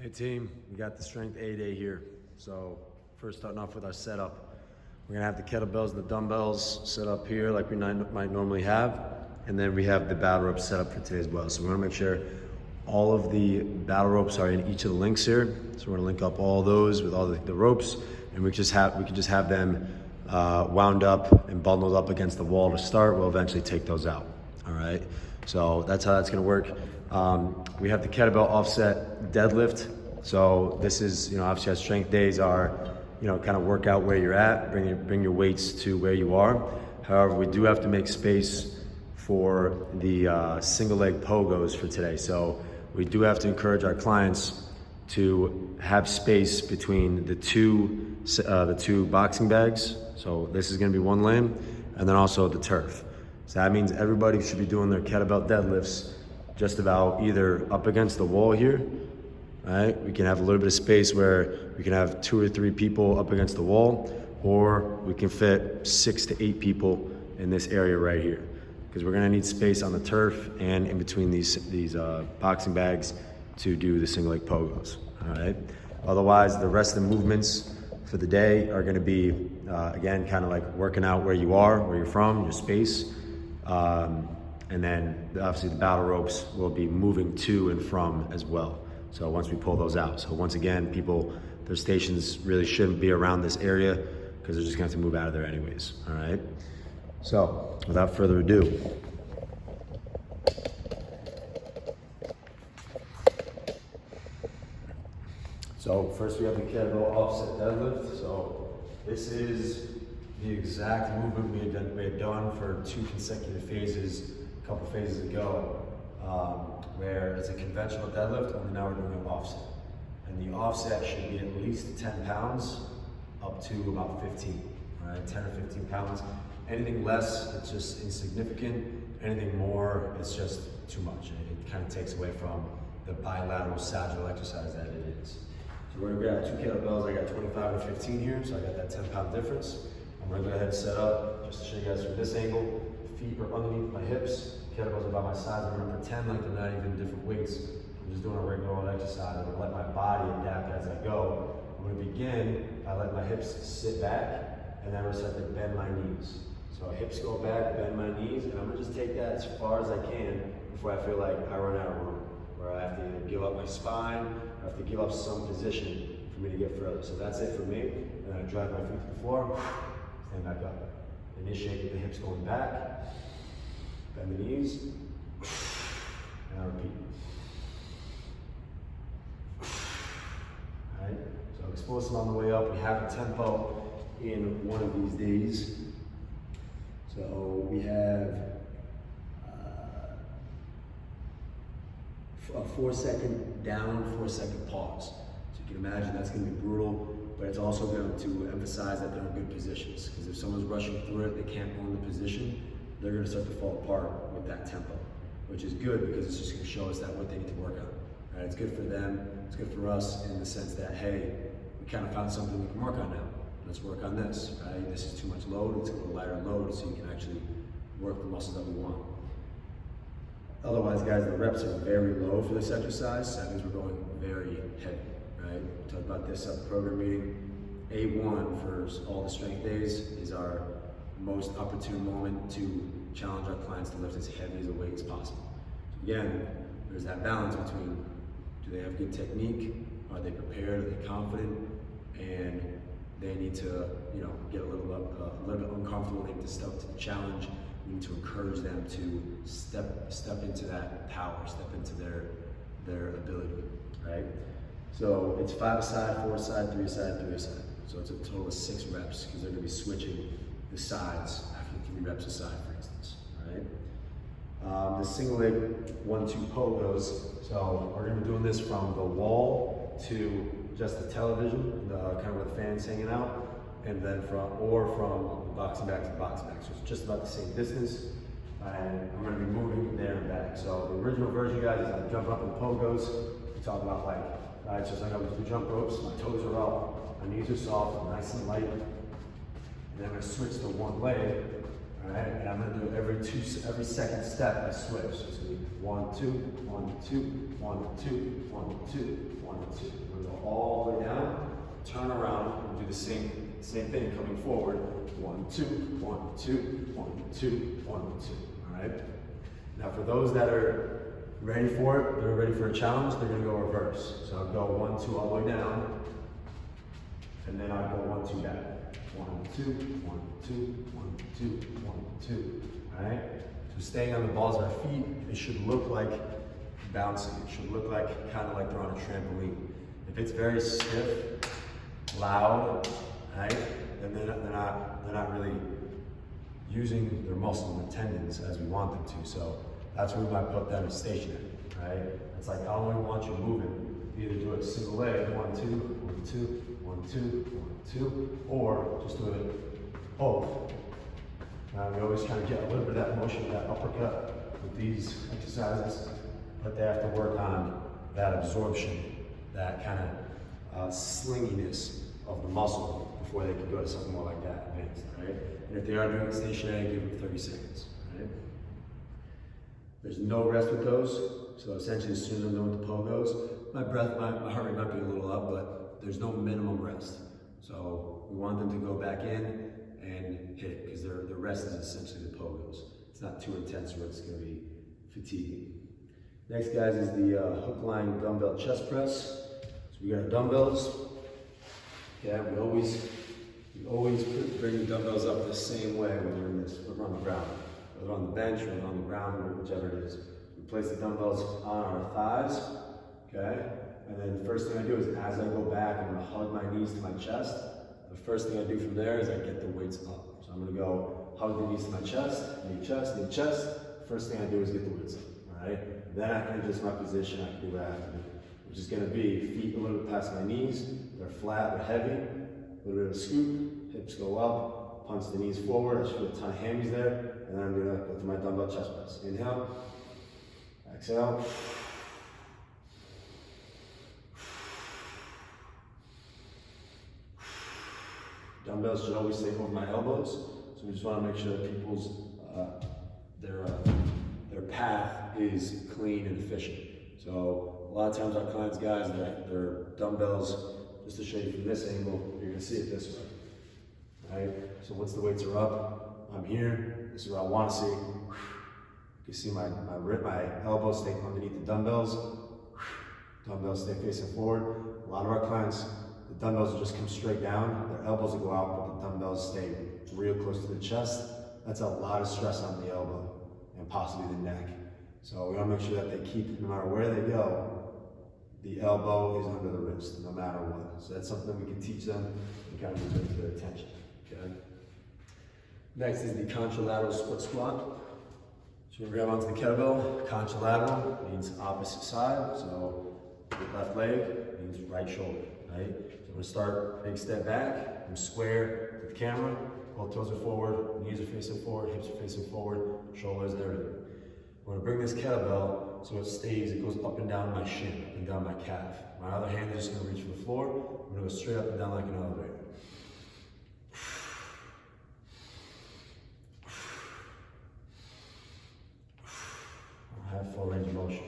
Hey team, we got the strength A day here. So first starting off with our setup. We're gonna have the kettlebells and the dumbbells set up here like we might normally have. And then we have the battle ropes set up for today as well. So we wanna make sure all of the battle ropes are in each of the links here. So we're gonna link up all those with all the ropes, and we can just have them wound up and bundled up against the wall to start. We'll eventually take those out, all right? So that's how that's gonna work. We have the kettlebell offset deadlift. So this is, obviously our strength days are, kind of work out where you're at, bring your weights to where you are. However, we do have to make space for the single leg pogos for today. So we do have to encourage our clients to have space between the two boxing bags. So this is gonna be one lane, and then also the turf. So that means everybody should be doing their kettlebell deadlifts just about either up against the wall here, right? We can have a little bit of space where we can have 2 or 3 people up against the wall, or we can fit 6 to 8 people in this area right here, because we're gonna need space on the turf and in between these boxing bags to do the single leg pogos, all right? Otherwise, the rest of the movements for the day are gonna be, again, kind of like working out where you are, where you're from, your space. And then obviously the battle ropes will be moving to and from as well. So once we pull those out. So once again, their stations really shouldn't be around this area because they're just gonna have to move out of there anyways, all right? So without further ado, so first we have the kettlebell offset deadlift. So this is the exact movement we had done for 2 consecutive phases a couple phases ago, where it's a conventional deadlift, only now we're doing an offset. And the offset should be at least 10 pounds up to about 15, all right? 10 or 15 pounds. Anything less, it's just insignificant. Anything more, it's just too much. It kind of takes away from the bilateral sagittal exercise that it is. So we're gonna grab 2 kettlebells. I got 25 and 15 here, so I got that 10-pound difference. I'm gonna go ahead and set up, just to show you guys from this angle. Feet are underneath my hips, kettlebells are by my sides. I'm gonna pretend like they're not even different weights. I'm just doing a regular old exercise. I'm gonna let my body adapt as I go. I'm gonna begin by letting my hips sit back, and then I'm gonna start to bend my knees. So hips go back, bend my knees, and I'm gonna just take that as far as I can before I feel like I run out of room, where I have to either give up my spine, or I have to give up some position for me to get further. So that's it for me. And then I drive my feet to the floor, stand back up. Initiate with the hips going back, bend the knees, and I repeat. All right, so explosive on the way up. We have a tempo in one of these days. So we have a 4-second down, 4-second pause. So you can imagine that's gonna be brutal, but it's also going to emphasize that they're in good positions. Because if someone's rushing through it, they can't own the position, they're gonna start to fall apart with that tempo, which is good because it's just gonna show us that what they need to work on. Right? It's good for them, it's good for us in the sense that, hey, we kind of found something we can work on now. Let's work on this, right? This is too much load, let's go to lighter load so you can actually work the muscles that we want. Otherwise, guys, the reps are very low for this exercise, so that means we're going very heavy, right? We talked about this at the program meeting. A1 for all the strength days is our most opportune moment to challenge our clients to lift as heavy as a weight as possible. So again, there's that balance between, do they have good technique? Are they prepared? Are they confident? And they need to, get a little bit uncomfortable. They need to step to the challenge. We need to encourage them to step into that power, step into their ability, right? So it's 5 aside, 4 aside, 3 aside, 3 aside. So it's a total of 6 reps because they're gonna be switching the sides after 3 reps aside, for instance, all right? The single leg 1-2 pogos. So we're gonna be doing this from the wall to just the television, kind of with the fans hanging out, and then from the boxing bag to the boxing bag. So it's just about the same distance, and I'm gonna be moving there and back. So the original version, guys, is I jump up in the pogos. We talk about all right, so I got with 2 jump ropes, my toes are up, my knees are soft, nice and light. And then I'm gonna switch to one leg, all All right, and I'm gonna do every second step I switch. So it's gonna be 1, 2, 1, 2, 1, 2, 1, 2, 1, 2. I'm gonna go all the way down, turn around, and do the same thing coming forward. 1, 2, 1, 2, 1, 2, 1, 2. All right. Now for those that are ready for it, they're ready for a challenge, they're gonna go reverse. So I'll go 1, 2 all the way down, and then I'll go 1, 2 down. 1, 2, 1, 2, 1, 2, 1, 2. All right. So staying on the balls of our feet, it should look like bouncing. It should look like kind of like they're on a trampoline. If it's very stiff, loud, right, then they're not really using their muscles and tendons as we want them to. So that's where we might put them stationary, right? It's like I only want you moving. Either do it single leg, 1, 2, 1, 2, 1, 2, 1, 2, or just do it both. Now we always kind of get a little bit of that motion, that uppercut with these exercises, but they have to work on that absorption, that kind of slinginess of the muscle before they can go to something more like that advanced, right? And if they are doing it stationary, give them 30 seconds, right? There's no rest with those. So essentially, as soon as I'm done with the pogos, my heart rate might be a little up, but there's no minimum rest. So we want them to go back in and hit it, because the rest is essentially the pogos. It's not too intense where it's gonna be fatiguing. Next, guys, is the hook line dumbbell chest press. So we got our dumbbells. Yeah, we always bring the dumbbells up the same way when we're in this, we're on the ground. Whether on the bench or on the ground, or whichever it is. We place the dumbbells on our thighs, okay? And then the first thing I do is as I go back, I'm gonna hug my knees to my chest. The first thing I do from there is I get the weights up. So I'm gonna go hug the knees to my chest, knee, chest, knee, chest. First thing I do is get the weights up, all right? Then I can adjust my position, I can do what I have to do, which is gonna be feet a little bit past my knees, they're flat, they're heavy, a little bit of a scoop, hips go up, punch the knees forward, I should put a ton of hammies there, and then I'm gonna go to my dumbbell chest press. Inhale, exhale. Dumbbells should always stay over my elbows, so we just want to make sure that people's their path is clean and efficient. So a lot of times our clients, guys, their dumbbells, just to show you from this angle, you're gonna see it this way, right? So once the weights are up, I'm here. This is what I want to see. You can see my elbows stay underneath the dumbbells. Dumbbells stay facing forward. A lot of our clients, the dumbbells will just come straight down. Their elbows will go out, but the dumbbells stay real close to the chest. That's a lot of stress on the elbow and possibly the neck. So we want to make sure that they keep, no matter where they go, the elbow is under the wrist, no matter what. So that's something we can teach them and kind of bring to their attention. Okay. Next is the contralateral split squat. So we grab onto the kettlebell. Contralateral means opposite side. So left leg means right shoulder. Right? So I'm gonna start, big step back. I'm square to the camera. Both toes are forward, knees are facing forward, hips are facing forward, shoulders and everything. We're gonna bring this kettlebell so it stays, it goes up and down my shin, up and down my calf. My other hand is just gonna reach for the floor. I'm gonna go straight up and down like an elevator. I have full range of motion.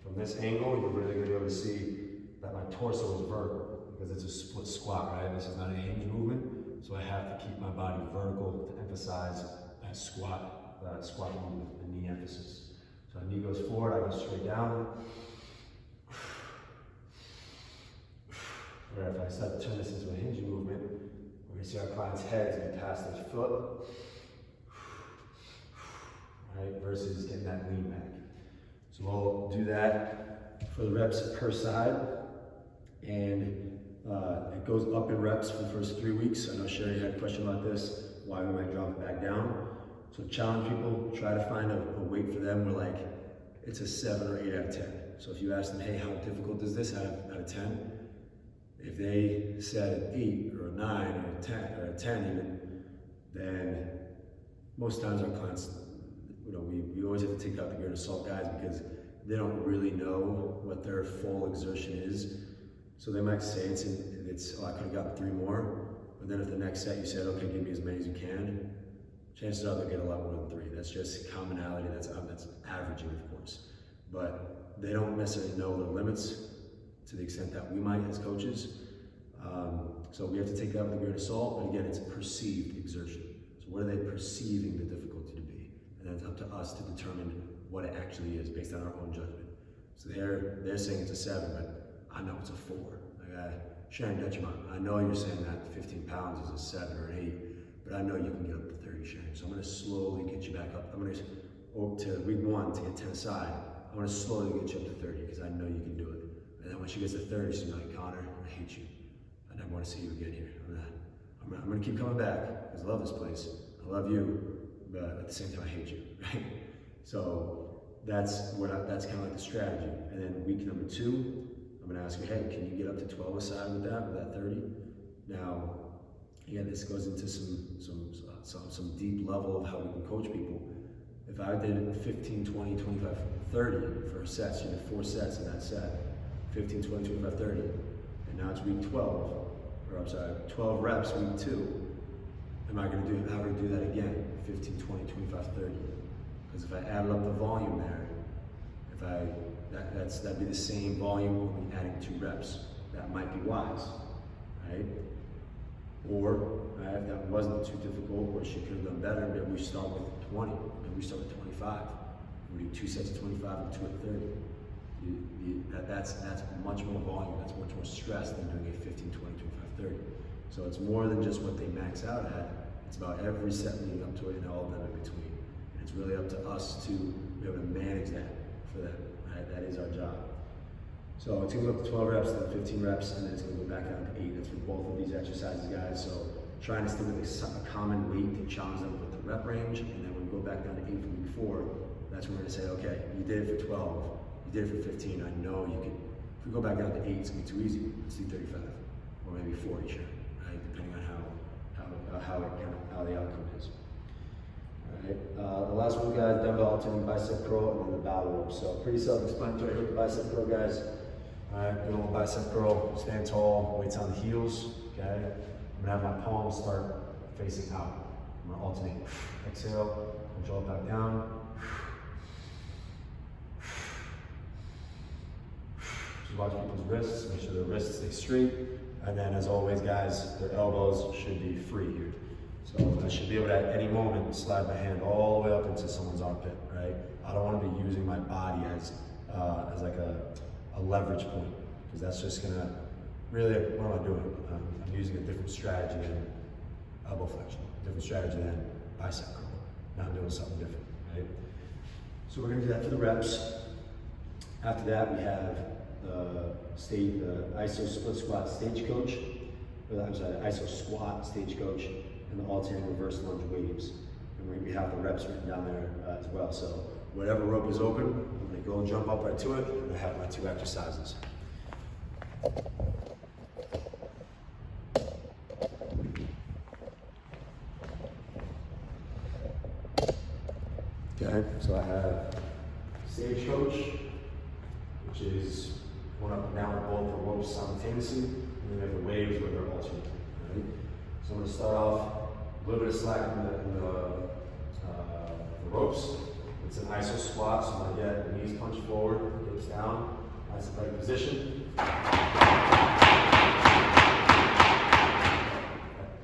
From this angle, you're really gonna be able to see that my torso is vertical because it's a split squat, right? This is not a hinge movement, so I have to keep my body vertical to emphasize that squat movement, the knee emphasis. So the knee goes forward, I go straight down. Or if I start to turn this into a hinge movement, we're gonna see our client's heads get past their foot, right? Versus getting that lean back. So we'll do that for the reps per side. And it goes up in reps for the first 3 weeks. I know Sherry had a question about this, why we might drop it back down. So challenge people, try to find a weight for them where like it's a 7 or 8 out of 10. So if you ask them, hey, how difficult is this out of 10? If they said an 8 or a 9 or a 10 or a 10 even, then most times our clients, we always have to take out the grain of salt, guys, because they don't really know what their full exertion is. So they might say it's oh, I could have gotten 3 more. But then if the next set you said, okay, give me as many as you can, chances are they'll get a lot more than 3. That's just commonality, that's averaging, of course. But they don't necessarily know the limits to the extent that we might as coaches. So we have to take that with a grain of salt, but again, it's perceived exertion. So what are they perceiving the difficulty to be? And then it's up to us to determine what it actually is based on our own judgment. So they're saying it's a 7, but I know it's a 4. Like Sharon Dutchman, I know you're saying that 15 pounds is a 7 or an 8, but I know you can get up to 30, Sharon. So I'm gonna slowly get you back up. I'm gonna, to week 1, to get 10 aside, I'm gonna slowly get you up to 30 because I know you can do it. And then when she gets to 30, she's like, Connor, I hate you. I never want to see you again here. I'm gonna keep coming back because I love this place. I love you, but at the same time, I hate you, right? So that's kind of like the strategy. And then week number 2, I'm gonna ask her, hey, can you get up to 12 aside with that 30? Now, again, this goes into some deep level of how we can coach people. If I did 15, 20, 25, 30 for a set, so you did 4 sets in that set, 15, 20, 25, 30, and now it's week 12, or I'm sorry, 12 reps, week 2, am I gonna do that again, 15, 20, 25, 30? Because if I added up the volume there, that'd be the same volume, only adding 2 reps. That might be wise, right? Or if that wasn't too difficult, or she could have done better, maybe we start with 20, maybe we start with 25. We do 2 sets of 25 and 2 at 30. That's much more volume, that's much more stress than doing a 15, 20, 25, 30. So it's more than just what they max out at, it's about every set leading up to it and all of them in between. And it's really up to us to be able to manage that for them, right? That is our job. So it's gonna go up to 12 reps, then 15 reps, and then it's gonna go back down to 8. That's for both of these exercises, guys. So trying to stick with a common weight to challenge them with the rep range, and then when we go back down to 8 from week 4, that's when we're gonna say, okay, you did it for 12, you did it for 15, I know you can. If we go back down to 8, it's gonna be too easy. Let's do 35, or maybe 40, sure, right? Depending on how the outcome is. All right, the last one, guys, dumbbell alternating bicep curl and then the battle rope. So pretty self-explanatory with the bicep curl, guys. All right, good old bicep curl, stand tall, weights on the heels, okay? I'm gonna have my palms start facing out. I'm gonna alternate. Exhale, control it back down. Just watch people's wrists, make sure their wrists stay straight. And then as always, guys, their elbows should be free here. So I should be able to at any moment slide my hand all the way up into someone's armpit, right? I don't want to be using my body as like a leverage point, because that's just gonna really, what am I doing? I'm using a different strategy than elbow flexion, different strategy than bicep curl. Now I'm doing something different, right? So we're gonna do that for the reps. After that, we have the ISO split squat stagecoach, ISO squat stagecoach, and the alternating reverse lunge waves. And we have the reps written down there as well. So whatever rope is open, I'm gonna go and jump up right to it, and I have my 2 exercises. Okay, so I have stagecoach, which is going up and down with both the ropes simultaneously, and then we have the waves where they're alternating. Right? So I'm going to start off a little bit of slack in the ropes. It's an iso squat, so I'm going to get the knees punched forward, hips down, nice and tight position.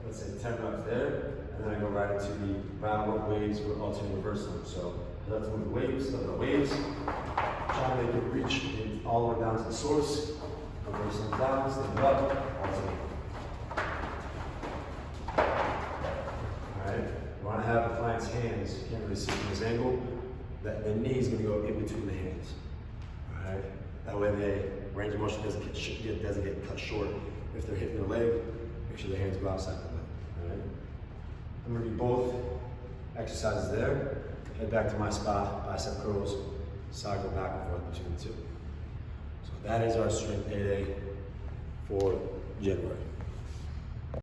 Let's say 10 reps there, and then I go right into the battle rope waves with alternating reverse lunge. So let's move the waves, try to make it reach all the way down to the source. Reverse lunge down, stand up, alternate. Alright, you want to have the client's hands, you can't really see from this angle, that the knee is going to go in between the hands. Alright, that way the range of motion doesn't get cut short. If they're hitting their leg, make sure their hands go outside the leg. Alright, I'm going to do both exercises there. Head back to my spot, bicep curls, cycle back and forth between the 2. So that is our strength A day for January.